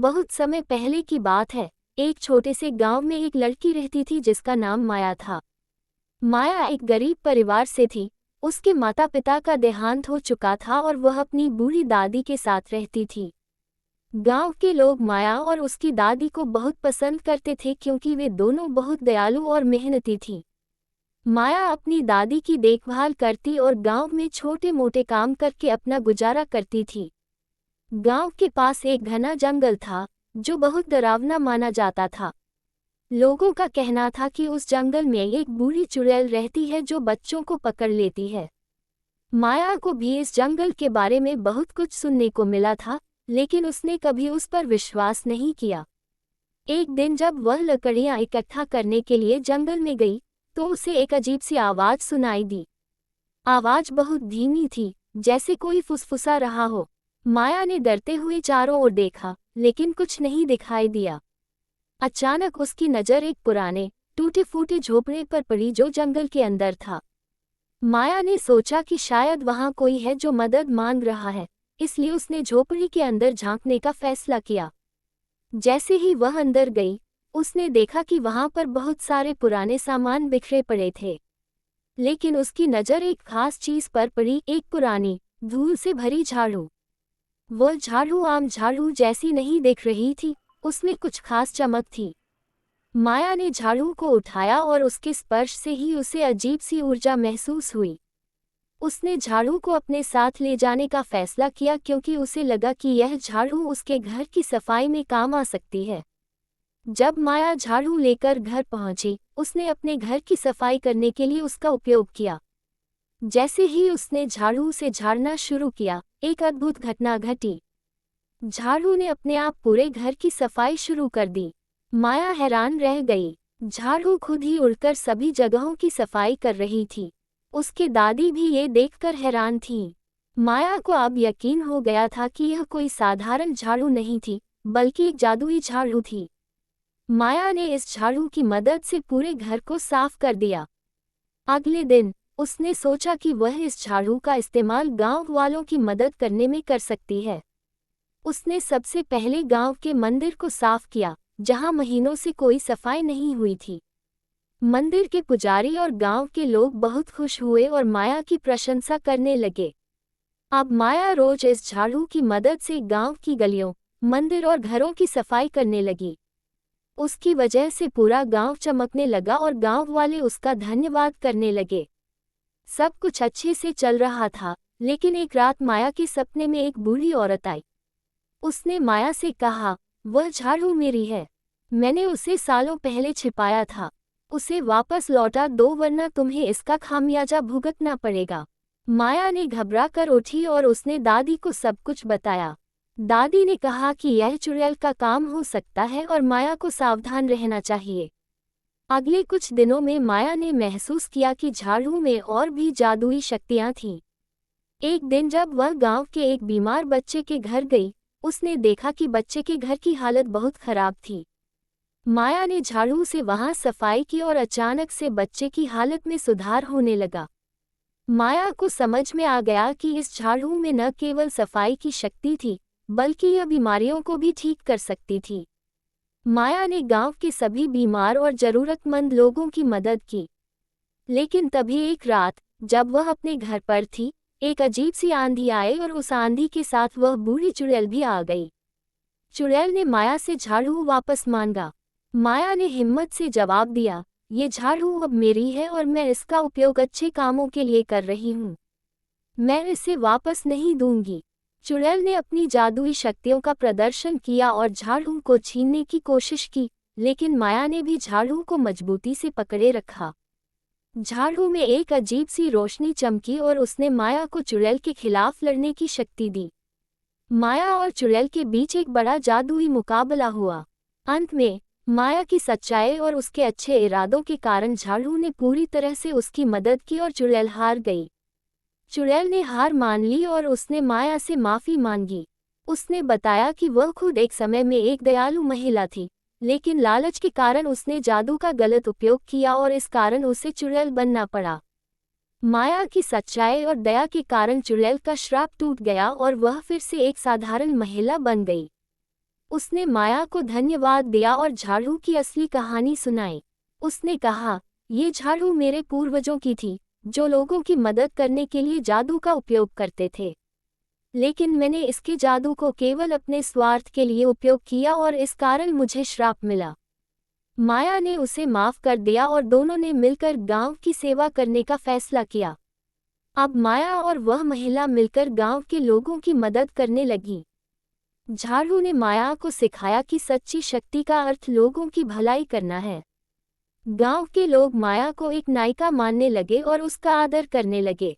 बहुत समय पहले की बात है। एक छोटे से गांव में एक लड़की रहती थी जिसका नाम माया था। माया एक गरीब परिवार से थी। उसके माता पिता का देहांत हो चुका था और वह अपनी बूढ़ी दादी के साथ रहती थी। गांव के लोग माया और उसकी दादी को बहुत पसंद करते थे क्योंकि वे दोनों बहुत दयालु और मेहनती थीं। माया अपनी दादी की देखभाल करती और गांव में छोटे मोटे काम करके अपना गुजारा करती थी। गांव के पास एक घना जंगल था जो बहुत डरावना माना जाता था। लोगों का कहना था कि उस जंगल में एक बूढ़ी चुड़ैल रहती है जो बच्चों को पकड़ लेती है। माया को भी इस जंगल के बारे में बहुत कुछ सुनने को मिला था, लेकिन उसने कभी उस पर विश्वास नहीं किया। एक दिन जब वह लकड़ियां इकट्ठा करने के लिए जंगल में गई तो उसे एक अजीब सी आवाज सुनाई दी। आवाज बहुत धीमी थी, जैसे कोई फुसफुसा रहा हो। माया ने डरते हुए चारों ओर देखा, लेकिन कुछ नहीं दिखाई दिया। अचानक उसकी नज़र एक पुराने टूटे फूटे झोपड़े पर पड़ी जो जंगल के अंदर था। माया ने सोचा कि शायद वहां कोई है जो मदद मांग रहा है, इसलिए उसने झोपड़ी के अंदर झांकने का फैसला किया। जैसे ही वह अंदर गई, उसने देखा कि वहां पर बहुत सारे पुराने सामान बिखरे पड़े थे। लेकिन उसकी नज़र एक खास चीज पर पड़ी, एक पुरानी धूल से भरी झाड़ू। वह झाड़ू आम झाड़ू जैसी नहीं दिख रही थी, उसमें कुछ खास चमक थी। माया ने झाड़ू को उठाया और उसके स्पर्श से ही उसे अजीब सी ऊर्जा महसूस हुई। उसने झाड़ू को अपने साथ ले जाने का फैसला किया क्योंकि उसे लगा कि यह झाड़ू उसके घर की सफाई में काम आ सकती है। जब माया झाड़ू लेकर घर पहुंची, उसने अपने घर की सफाई करने के लिए उसका उपयोग किया। जैसे ही उसने झाड़ू से झाड़ना शुरू किया, एक अद्भुत घटना घटी। झाड़ू ने अपने आप पूरे घर की सफाई शुरू कर दी। माया हैरान रह गई। झाड़ू खुद ही उड़कर सभी जगहों की सफाई कर रही थी। उसकी दादी भी ये देखकर हैरान थी। माया को अब यकीन हो गया था कि यह कोई साधारण झाड़ू नहीं थी, बल्कि एक जादुई झाड़ू थी। माया ने इस झाड़ू की मदद से पूरे घर को साफ कर दिया। अगले दिन उसने सोचा कि वह इस झाड़ू का इस्तेमाल गांव वालों की मदद करने में कर सकती है। उसने सबसे पहले गांव के मंदिर को साफ किया, जहां महीनों से कोई सफाई नहीं हुई थी। मंदिर के पुजारी और गांव के लोग बहुत खुश हुए और माया की प्रशंसा करने लगे। अब माया रोज इस झाड़ू की मदद से गांव की गलियों, मंदिर और घरों की सफाई करने लगी। उसकी वजह से पूरा गांव चमकने लगा और गांव वाले उसका धन्यवाद करने लगे। सब कुछ अच्छे से चल रहा था, लेकिन एक रात माया के सपने में एक बूढ़ी औरत आई। उसने माया से कहा, वह झाड़ू मेरी है। मैंने उसे सालों पहले छिपाया था। उसे वापस लौटा दो वरना तुम्हें इसका खामियाजा भुगतना पड़ेगा। माया ने घबरा कर उठी और उसने दादी को सब कुछ बताया। दादी ने कहा कि यह चुड़ैल का काम हो सकता है और माया को सावधान रहना चाहिए। अगले कुछ दिनों में माया ने महसूस किया कि झाड़ू में और भी जादुई शक्तियां थीं। एक दिन जब वह गांव के एक बीमार बच्चे के घर गई, उसने देखा कि बच्चे के घर की हालत बहुत खराब थी। माया ने झाड़ू से वहां सफाई की और अचानक से बच्चे की हालत में सुधार होने लगा। माया को समझ में आ गया कि इस झाड़ू में न केवल सफाई की शक्ति थी, बल्कि यह बीमारियों को भी ठीक कर सकती थी। माया ने गांव के सभी बीमार और जरूरतमंद लोगों की मदद की। लेकिन तभी एक रात, जब वह अपने घर पर थी, एक अजीब सी आंधी आई और उस आंधी के साथ वह बूढ़ी चुड़ैल भी आ गई। चुड़ैल ने माया से झाड़ू वापस मांगा। माया ने हिम्मत से जवाब दिया, ये झाड़ू अब मेरी है और मैं इसका उपयोग अच्छे कामों के लिए कर रही हूँ। मैं इसे वापस नहीं दूंगी। चुड़ैल ने अपनी जादुई शक्तियों का प्रदर्शन किया और झाड़ू को छीनने की कोशिश की, लेकिन माया ने भी झाड़ू को मजबूती से पकड़े रखा। झाड़ू में एक अजीब सी रोशनी चमकी और उसने माया को चुड़ैल के खिलाफ लड़ने की शक्ति दी। माया और चुड़ैल के बीच एक बड़ा जादुई मुकाबला हुआ। अंत में माया की सच्चाई और उसके अच्छे इरादों के कारण झाड़ू ने पूरी तरह से उसकी मदद की और चुड़ैल हार गई। चुड़ैल ने हार मान ली और उसने माया से माफी मांगी। उसने बताया कि वह खुद एक समय में एक दयालु महिला थी, लेकिन लालच के कारण उसने जादू का गलत उपयोग किया और इस कारण उसे चुड़ैल बनना पड़ा। माया की सच्चाई और दया के कारण चुड़ैल का श्राप टूट गया और वह फिर से एक साधारण महिला बन गई। उसने माया को धन्यवाद दिया और झाड़ू की असली कहानी सुनाई। उसने कहा, ये झाड़ू मेरे पूर्वजों की थी, जो लोगों की मदद करने के लिए जादू का उपयोग करते थे। लेकिन मैंने इसके जादू को केवल अपने स्वार्थ के लिए उपयोग किया और इस कारण मुझे श्राप मिला। माया ने उसे माफ कर दिया और दोनों ने मिलकर गांव की सेवा करने का फैसला किया। अब माया और वह महिला मिलकर गांव के लोगों की मदद करने लगी। झाड़ू ने माया को सिखाया कि सच्ची शक्ति का अर्थ लोगों की भलाई करना है। गांव के लोग माया को एक नायिका मानने लगे और उसका आदर करने लगे।